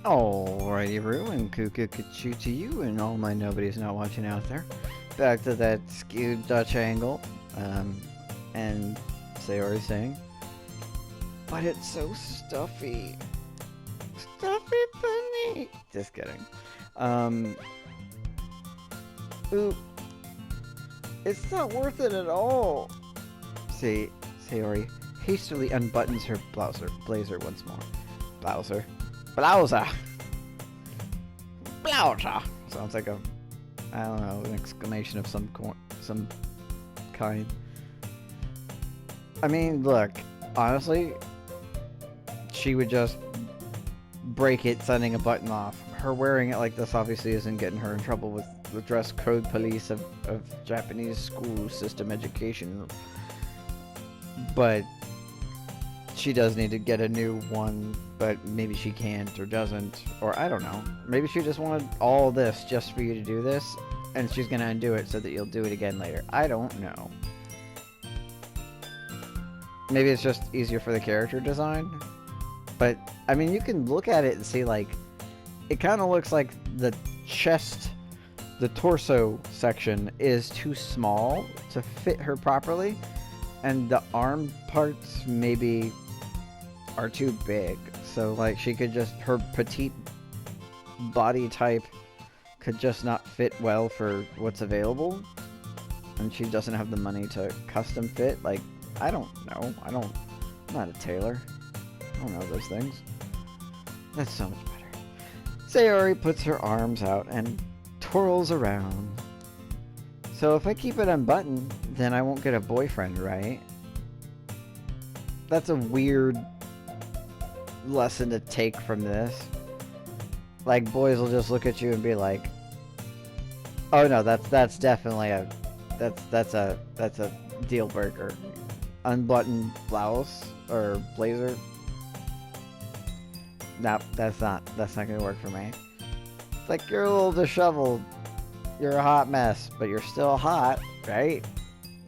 Alrighty, Roo, and Cuckoo to you and all my nobodies not watching out there. Back to that skewed Dutch angle, and Sayori saying, but it's so stuffy. Stuffy bunny! Just kidding. Ooh, it's not worth it at all. See, Sayori hastily unbuttons her blazer once more. Blouser. Blouser! Blouser! Sounds like I don't know, an exclamation of some kind. I mean, look, honestly, she would just break it sending a button off. Her wearing it like this obviously isn't getting her in trouble with the dress code police of Japanese school system education. But she does need to get a new one, but maybe she can't or doesn't, or I don't know. Maybe she just wanted all this just for you to do this, and she's gonna undo it so that you'll do it again later. I don't know. Maybe it's just easier for the character design, but I mean, you can look at it and see, like, it kind of looks like the chest, the torso section is too small to fit her properly, and the arm parts maybe are too big. So like she could just, her petite body type could just not fit well for what's available, and she doesn't have the money to custom fit. Like, I don't know. I'm not a tailor. I don't know those things. That's so much better. Sayori puts her arms out and twirls around. So if I keep it unbuttoned, then I won't get a boyfriend, right? That's a weird lesson to take from this. Like, boys will just look at you and be like, oh no, that's definitely a that's a deal breaker. Unbuttoned blouse or blazer. Nope, that's not gonna work for me. It's like, you're a little disheveled, you're a hot mess, but you're still hot, right?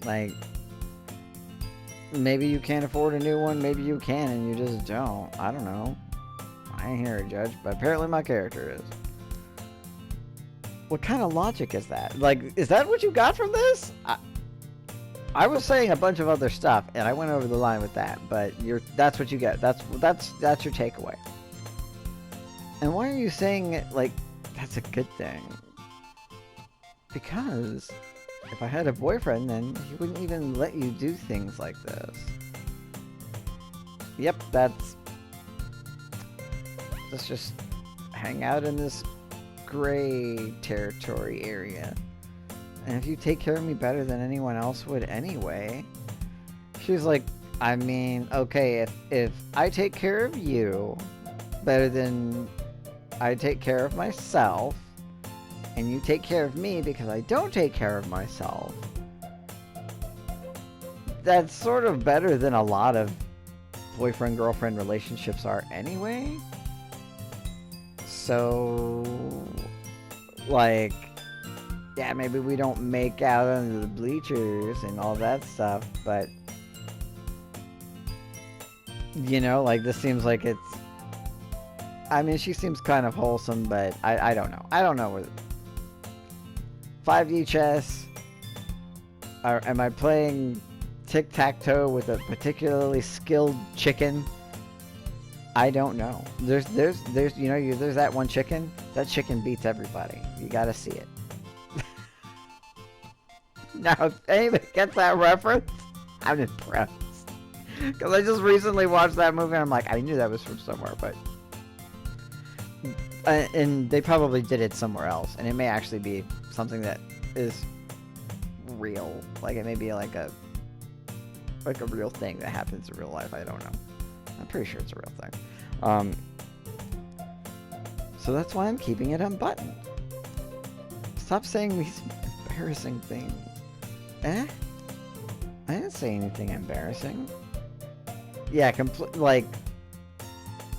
Like, maybe you can't afford a new one, maybe you can and you just don't. I don't know. I ain't here to judge, but apparently my character is. What kind of logic is that? Like, is that what you got from this? I was saying a bunch of other stuff and I went over the line with that, but that's what you get. That's your takeaway. And why are you saying it like that's a good thing? Because if I had a boyfriend, then he wouldn't even let you do things like this. Yep, let's just hang out in this gray territory area. And if you take care of me better than anyone else would anyway. She's like, I mean, okay, if I take care of you better than I take care of myself, and you take care of me because I don't take care of myself, that's sort of better than a lot of boyfriend-girlfriend relationships are anyway. So, like, yeah, maybe we don't make out under the bleachers and all that stuff, but, you know, like, this seems like it's, I mean, she seems kind of wholesome, but I don't know. I don't know where 5D chess? Or am I playing tic-tac-toe with a particularly skilled chicken? I don't know. There's you know, there's that one chicken. That chicken beats everybody. You gotta see it. Now, if anybody gets that reference, I'm impressed. Because I just recently watched that movie and I'm like, I knew that was from somewhere, but... and they probably did it somewhere else, and it may actually be something that is real. Like, it may be like a real thing that happens in real life. I don't know. I'm pretty sure it's a real thing. So that's why I'm keeping it unbuttoned. Stop saying these embarrassing things. Eh? I didn't say anything embarrassing. Yeah, like,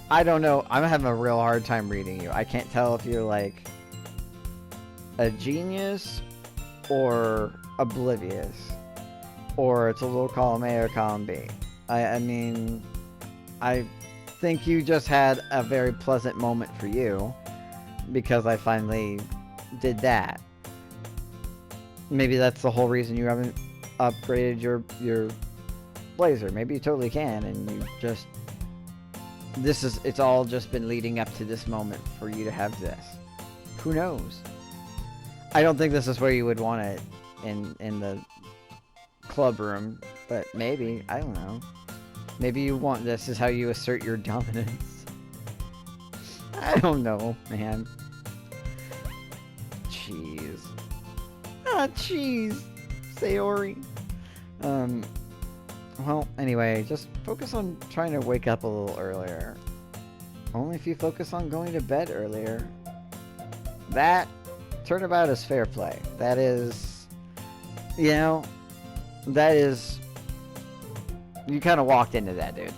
I don't know. I'm having a real hard time reading you. I can't tell if you're like a genius or oblivious, or it's a little column A or column B. I mean, think you just had a very pleasant moment for you because I finally did that. Maybe that's the whole reason you haven't upgraded your blazer. Maybe you totally can, and you just... It's all just been leading up to this moment for you to have this. Who knows? I don't think this is where you would want it in the club room, but maybe. I don't know. Maybe you want this is how you assert your dominance. I don't know, man. Jeez. Ah, jeez. Sayori. Well, anyway, just focus on trying to wake up a little earlier. Only if you focus on going to bed earlier. That turnabout is fair play. That is, you know, that is, you kind of walked into that, dude.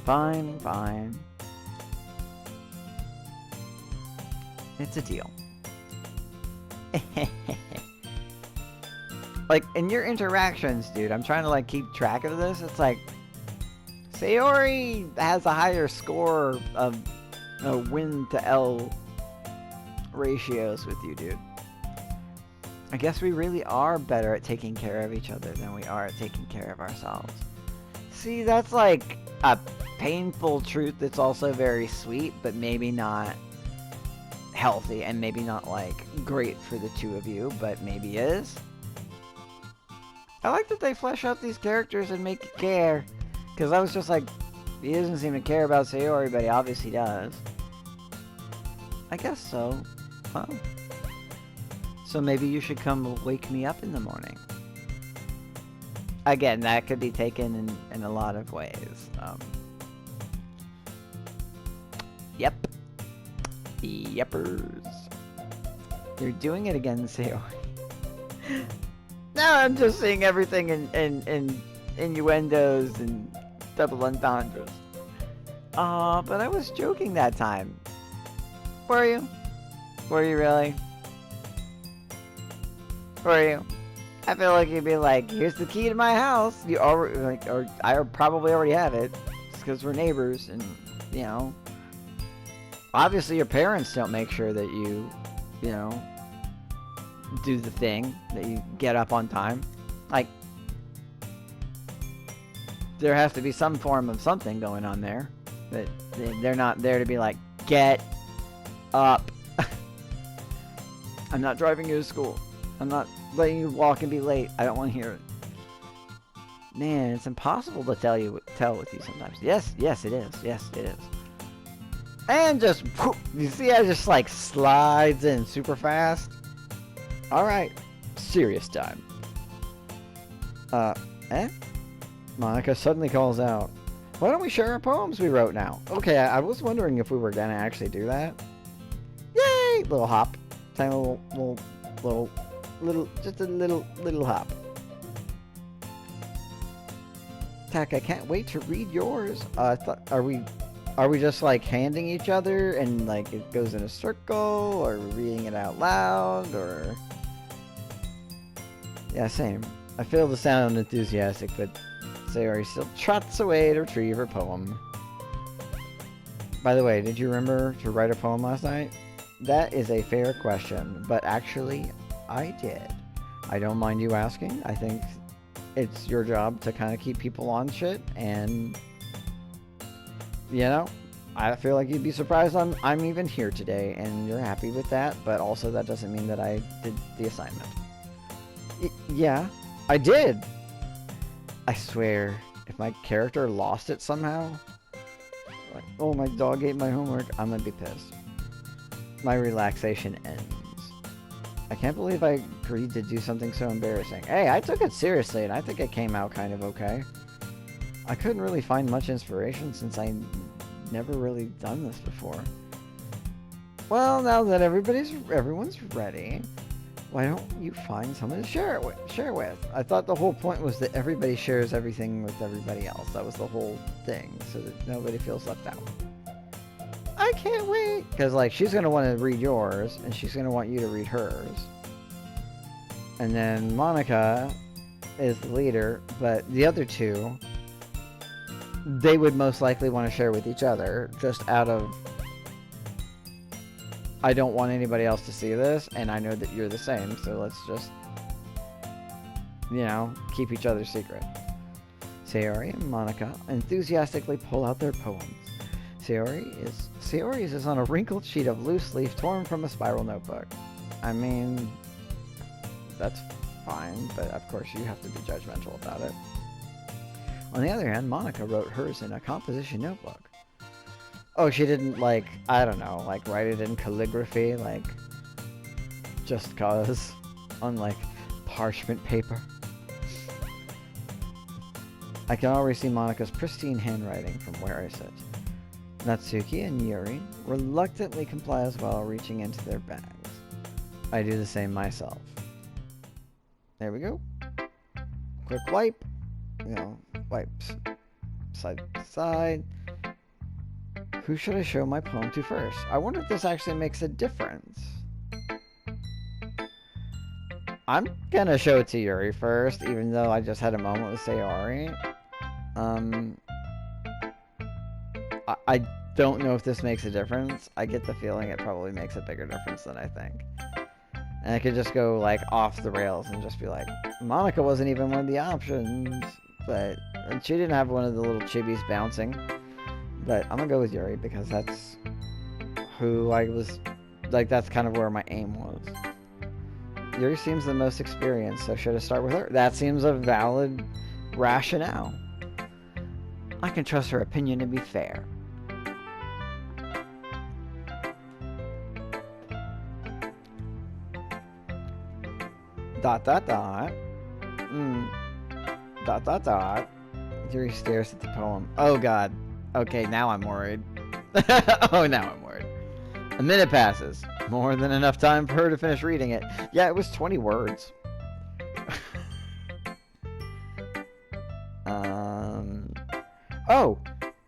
Fine, fine. It's a deal. Like, in your interactions, dude, I'm trying to, like, keep track of this. It's like, Sayori has a higher score of win to L ratios with you, dude. I guess we really are better at taking care of each other than we are at taking care of ourselves. See, that's, like, a painful truth that's also very sweet, but maybe not healthy, and maybe not, like, great for the two of you, but maybe is. I like that they flesh out these characters and make you care. Because I was just like, he doesn't seem to care about Sayori, but he obviously does. I guess so. Huh. So maybe you should come wake me up in the morning. Again, that could be taken in a lot of ways. Yep. Yeppers. You're doing it again, Sayori. Now I'm just seeing everything in innuendos and double entendres. But I was joking that time. Were you? Were you really? Were you? I feel like you'd be like, here's the key to my house. You already, like, or I probably already have it. Just because we're neighbors and, you know. Obviously your parents don't make sure that you know, do the thing, that you get up on time. Like, there has to be some form of something going on there. That they're not there to be like, get up. I'm not driving you to school. I'm not letting you walk and be late. I don't want to hear it. Man, it's impossible to tell with you sometimes. Yes, it is. Yes, it is. And just, whoop, you see how it just like slides in super fast? Alright, serious time. Monica suddenly calls out, why don't we share our poems we wrote now? Okay, I was wondering if we were gonna actually do that. Yay! Little hop. Tiny just a little hop. Tack, I can't wait to read yours. Are we just like handing each other and like it goes in a circle, or reading it out loud, or... Yeah, same. I feel to sound enthusiastic, but Sayori still trots away to retrieve her poem. By the way, did you remember to write a poem last night? That is a fair question, but actually, I did. I don't mind you asking. I think it's your job to kind of keep people on shit, and... You know, I feel like you'd be surprised I'm even here today, and you're happy with that, but also that doesn't mean that I did the assignment. Yeah, I did! I swear, if my character lost it somehow, like, oh, my dog ate my homework, I'm gonna be pissed. My relaxation ends. I can't believe I agreed to do something so embarrassing. Hey, I took it seriously, and I think it came out kind of okay. I couldn't really find much inspiration since I never really done this before. Well, now that everyone's ready, why don't you find someone to share with? I thought the whole point was that everybody shares everything with everybody else. That was the whole thing, so that nobody feels left out. I can't wait! Because, like, she's going to want to read yours, and she's going to want you to read hers. And then Monica is the leader, but the other two... they would most likely want to share with each other, just out of, I don't want anybody else to see this, and I know that you're the same, so let's just, you know, keep each other's secret. Sayori and Monica enthusiastically pull out their poems. Sayori's is on a wrinkled sheet of loose leaf torn from a spiral notebook. I mean, that's fine, but of course you have to be judgmental about it. On the other hand, Monica wrote hers in a composition notebook. Oh, she didn't, like, I don't know, like, write it in calligraphy, like, just cause, on, like, parchment paper. I can already see Monica's pristine handwriting from where I sit. Natsuki and Yuri reluctantly comply as well, reaching into their bags. I do the same myself. There we go. Quick wipe. You know, wipes side to side. Who should I show my poem to first? I wonder if this actually makes a difference. I'm gonna show it to Yuri first, even though I just had a moment with Sayori. I don't know if this makes a difference. I get the feeling it probably makes a bigger difference than I think. And I could just go, like, off the rails and just be like, Monica wasn't even one of the options. But and she didn't have one of the little chibis bouncing. But I'm gonna go with Yuri because that's who I was, like, that's kind of where my aim was. Yuri seems the most experienced, so should I start with her? That seems a valid rationale. I can trust her opinion to be fair. Dot dot dot. Dot dot dot. Yuri stares at the poem. Oh god. Okay, now I'm worried. Oh, now I'm worried. A minute passes. More than enough time for her to finish reading it. Yeah, it was 20 words. Oh!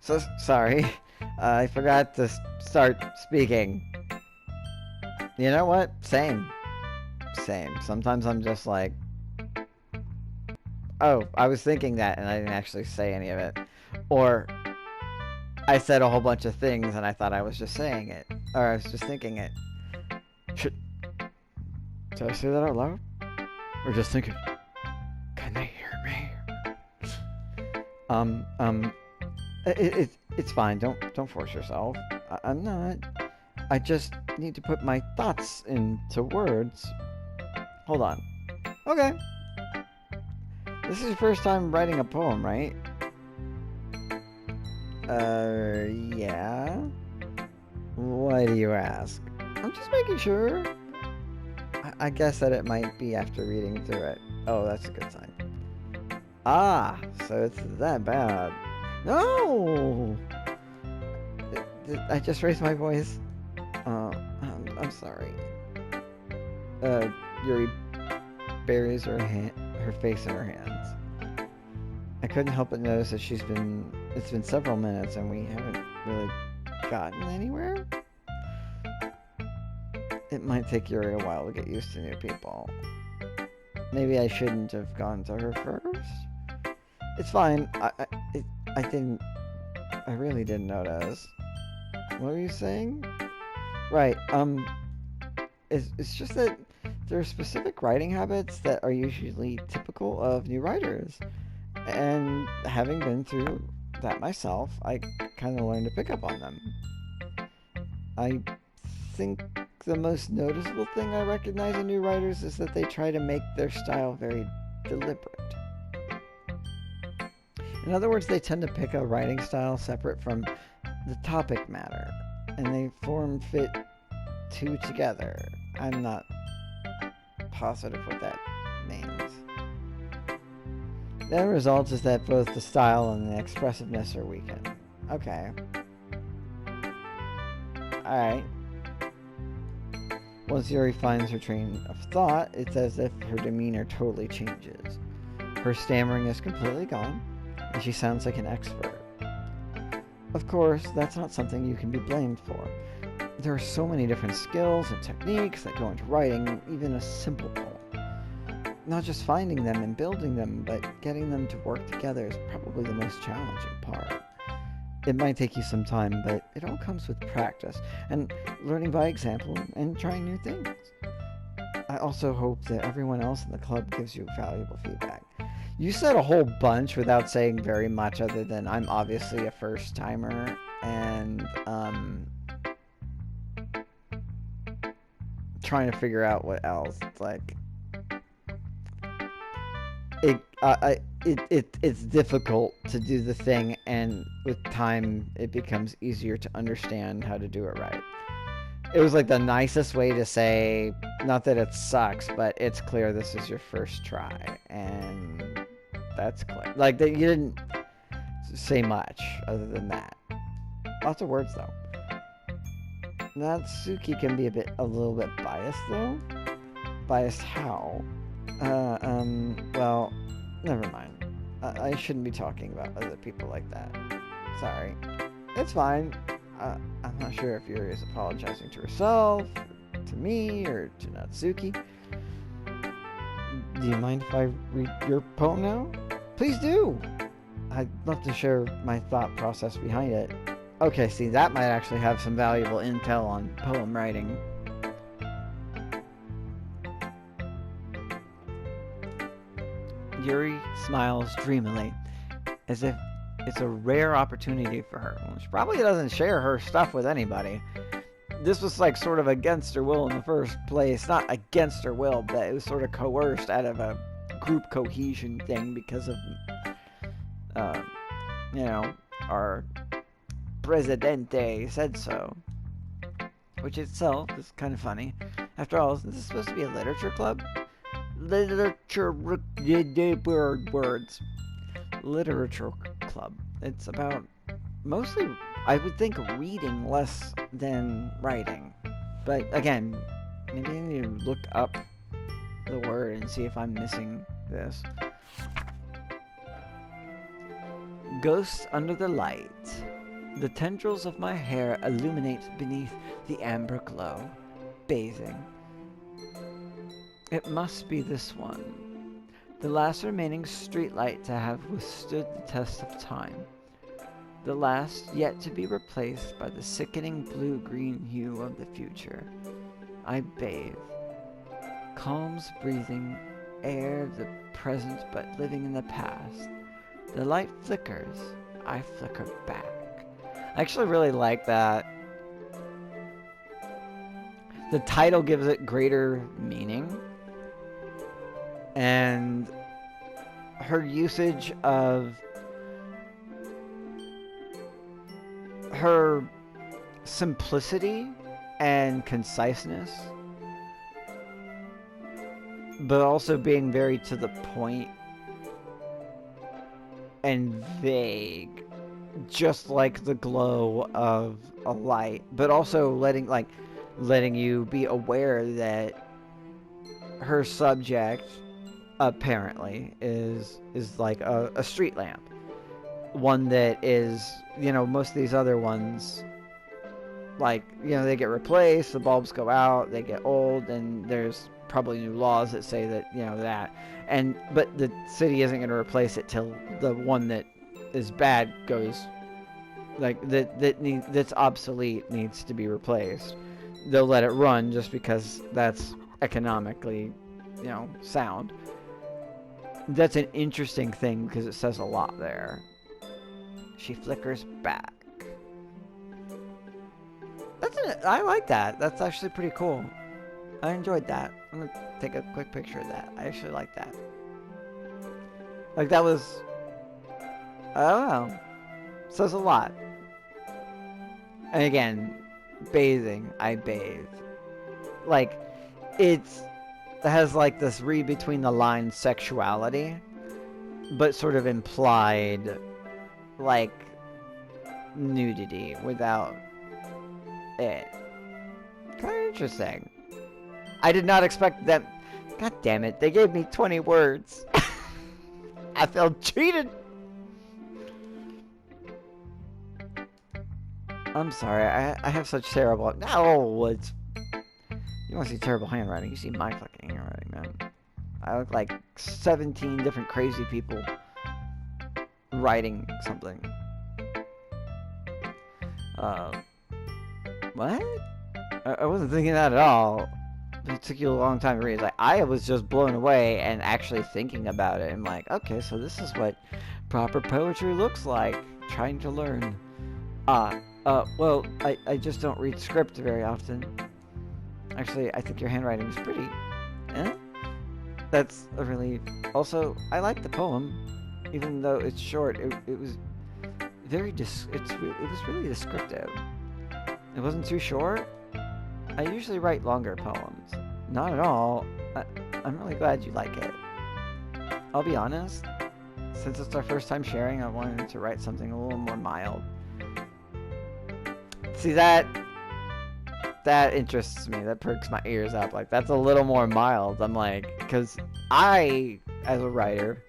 So, sorry. I forgot to start speaking. You know what? Same. Sometimes I'm just like... Oh, I was thinking that and I didn't actually say any of it. Or... I said a whole bunch of things and I thought I was just saying it. Or I was just thinking it. Should I say that out loud? Or just think it? Can they hear me? It's fine. Don't force yourself. I'm not. I just need to put my thoughts into words. Hold on. Okay. This is your first time writing a poem, right? Yeah. Why do you ask? I'm just making sure. I guess that it might be after reading through it. Oh, that's a good sign. Ah, so it's that bad. No! I just raised my voice. I'm sorry. Yuri buries her face in her hands. I couldn't help but notice that it's been several minutes and we haven't really gotten anywhere. It might take Yuri a while to get used to new people. Maybe I shouldn't have gone to her first. It's fine. I really didn't notice. What were you saying? Right, it's just that there are specific writing habits that are usually typical of new writers. And having been through that myself, I kind of learned to pick up on them. I think the most noticeable thing I recognize in new writers is that they try to make their style very deliberate. In other words, they tend to pick a writing style separate from the topic matter, and they fit two together. I'm not positive what that means. The end result is that both the style and the expressiveness are weakened. Okay. Alright. Once Yuri finds her train of thought, it's as if her demeanor totally changes. Her stammering is completely gone, and she sounds like an expert. Of course, that's not something you can be blamed for. There are so many different skills and techniques that go into writing even a simple poem. not just finding them and building them, but getting them to work together is probably the most challenging part. It might take you some time, but it all comes with practice and learning by example and trying new things. I also hope that everyone else in the club gives you valuable feedback. You said a whole bunch without saying very much other than I'm obviously a first timer and trying to figure out what else. It's like it's difficult to do the thing, and with time it becomes easier to understand how to do it right. It was like the nicest way to say, not that it sucks, but it's clear this is your first try, and that's clear. Like that you didn't say much other than that. Lots of words though. Natsuki can be a little bit biased though. Biased how? Well, never mind. I shouldn't be talking about other people like that. Sorry. It's fine. I'm not sure if Yuri is apologizing to herself, to me, or to Natsuki. Do you mind if I read your poem now? Please do! I'd love to share my thought process behind it. Okay, see, that might actually have some valuable intel on poem writing. Yuri smiles dreamily, as if it's a rare opportunity for her. She probably doesn't share her stuff with anybody. This was like sort of against her will in the first place. Not against her will, but it was sort of coerced out of a group cohesion thing because of, our Presidente said so. Which itself is kind of funny. After all, isn't this supposed to be a literature club? Literature club. It's about mostly, I would think, reading less than writing. But again, maybe I need to look up the word and see if I'm missing this. Ghosts under the light. The tendrils of my hair illuminate beneath the amber glow, bathing. It must be this one, the last remaining streetlight to have withstood the test of time, the last yet to be replaced by the sickening blue-green hue of the future. I bathe, calms breathing, air of the present but living in the past. The light flickers, I flicker back. I actually really like that. The title gives it greater meaning. And her usage of her simplicity and conciseness, but also being very to the point and vague, just like the glow of a light, but also letting you be aware that her subject apparently is like a street lamp, one that is, most of these other ones, like, they get replaced, the bulbs go out, they get old, and there's probably new laws that say that, but the city isn't going to replace it till the one that is bad goes, like, that's obsolete needs to be replaced. They'll let it run just because that's economically, sound. That's an interesting thing because it says a lot there. She flickers back. I like that. That's actually pretty cool. I enjoyed that. I'm gonna take a quick picture of that. I actually like that. Like, that was, I don't know, says a lot. And again, bathing, I bathe. Like, it has like this read between the lines sexuality, but sort of implied like nudity without it. Kind of interesting. I did not expect them. God damn it, they gave me 20 words. I felt cheated. I'm sorry, I have such terrible... No, it's... You want to see terrible handwriting, you see my fucking handwriting, man. I look like 17 different crazy people writing something. What? I wasn't thinking that at all. It took you a long time to read. Like, I was just blown away and actually thinking about it. I'm like, okay, so this is what proper poetry looks like. Trying to learn. Well, I just don't read script very often. Actually, I think your handwriting is pretty. Eh? That's a relief. Also, I like the poem, even though it's short. It was very it was really descriptive. It wasn't too short. I usually write longer poems. Not at all. I'm really glad you like it. I'll be honest. Since it's our first time sharing, I wanted to write something a little more mild. See, that interests me. That perks my ears up. Like, that's a little more mild. I'm like, because I, as a writer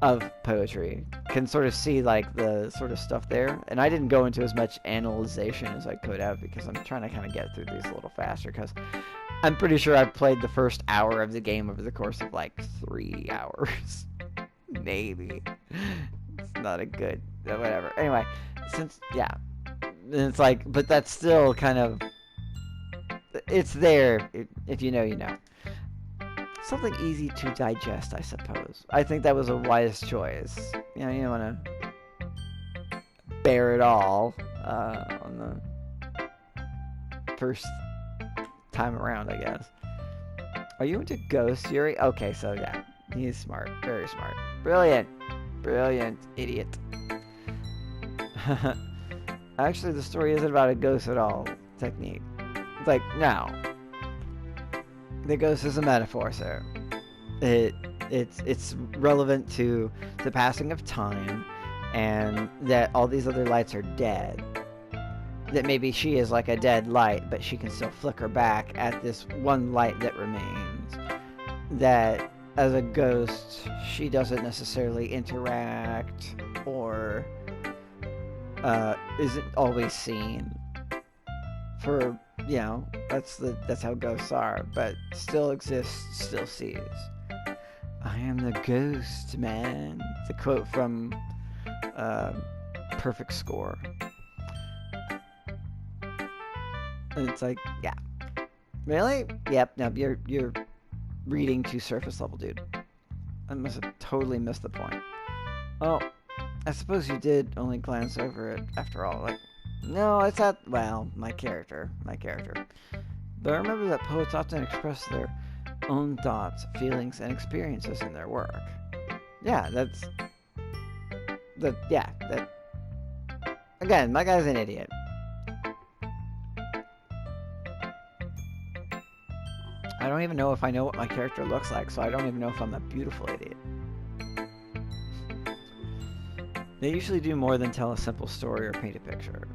of poetry, can sort of see, like, the sort of stuff there. And I didn't go into as much analyzation as I could have because I'm trying to kind of get through these a little faster because I'm pretty sure I've played the first hour of the game over the course of, like, 3 hours. Maybe. It's not a good... whatever. Anyway, since... yeah. It's like... but that's still kind of... it's there. If you know, you know. Something easy to digest, I suppose. I think that was a wise choice. You know, you don't want to bear it all on the first time around, I guess. Are you into ghosts, Yuri? Okay, so yeah. He's smart. Very smart. Brilliant. Brilliant. Idiot. Actually, the story isn't about a ghost at all. Technique. It's like, no. The ghost is a metaphor, sir. It's relevant to the passing of time and that all these other lights are dead. That maybe she is like a dead light, but she can still flicker back at this one light that remains. That as a ghost, she doesn't necessarily interact or isn't always seen. For, you know, that's how ghosts are, but still exists, still sees. I am the ghost, man. It's a quote from Perfect Score. And it's like, yeah. Really? Yep, no, you're reading too surface level, dude. I must have totally missed the point. Oh, I suppose you did only glance over it after all. Like, no, it's not, well, my character. But I remember that poets often express their own thoughts, feelings, and experiences in their work. Yeah, again, my guy's an idiot. I don't even know if I know what my character looks like, so I don't even know if I'm a beautiful idiot. They usually do more than tell a simple story or paint a picture.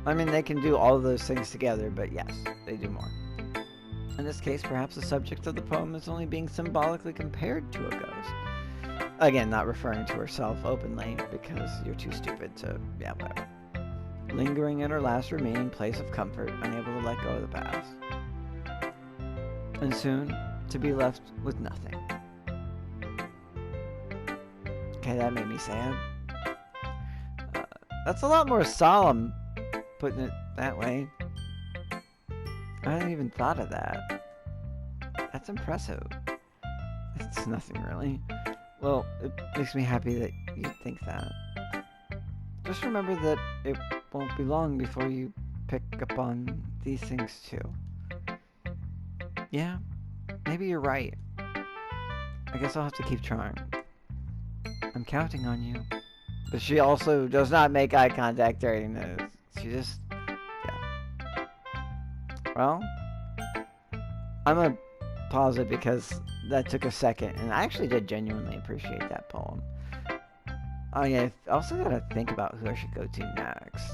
I mean, they can do all of those things together, but yes, they do more. In this case, perhaps the subject of the poem is only being symbolically compared to a ghost. Again, not referring to herself openly, because you're too stupid to, yeah, whatever. Lingering in her last remaining place of comfort, unable to let go of the past. And soon, to be left with nothing. Okay, that made me sad. That's a lot more solemn, putting it that way. I hadn't even thought of that. That's impressive. It's nothing, really. Well, it makes me happy that you think that. Just remember that it won't be long before you pick up on these things, too. Yeah, maybe you're right. I guess I'll have to keep trying. I'm counting on you. But she also does not make eye contact during this. She just... yeah. Well, I'm gonna pause it because that took a second, and I actually did genuinely appreciate that poem. Oh yeah, I also gotta think about who I should go to next.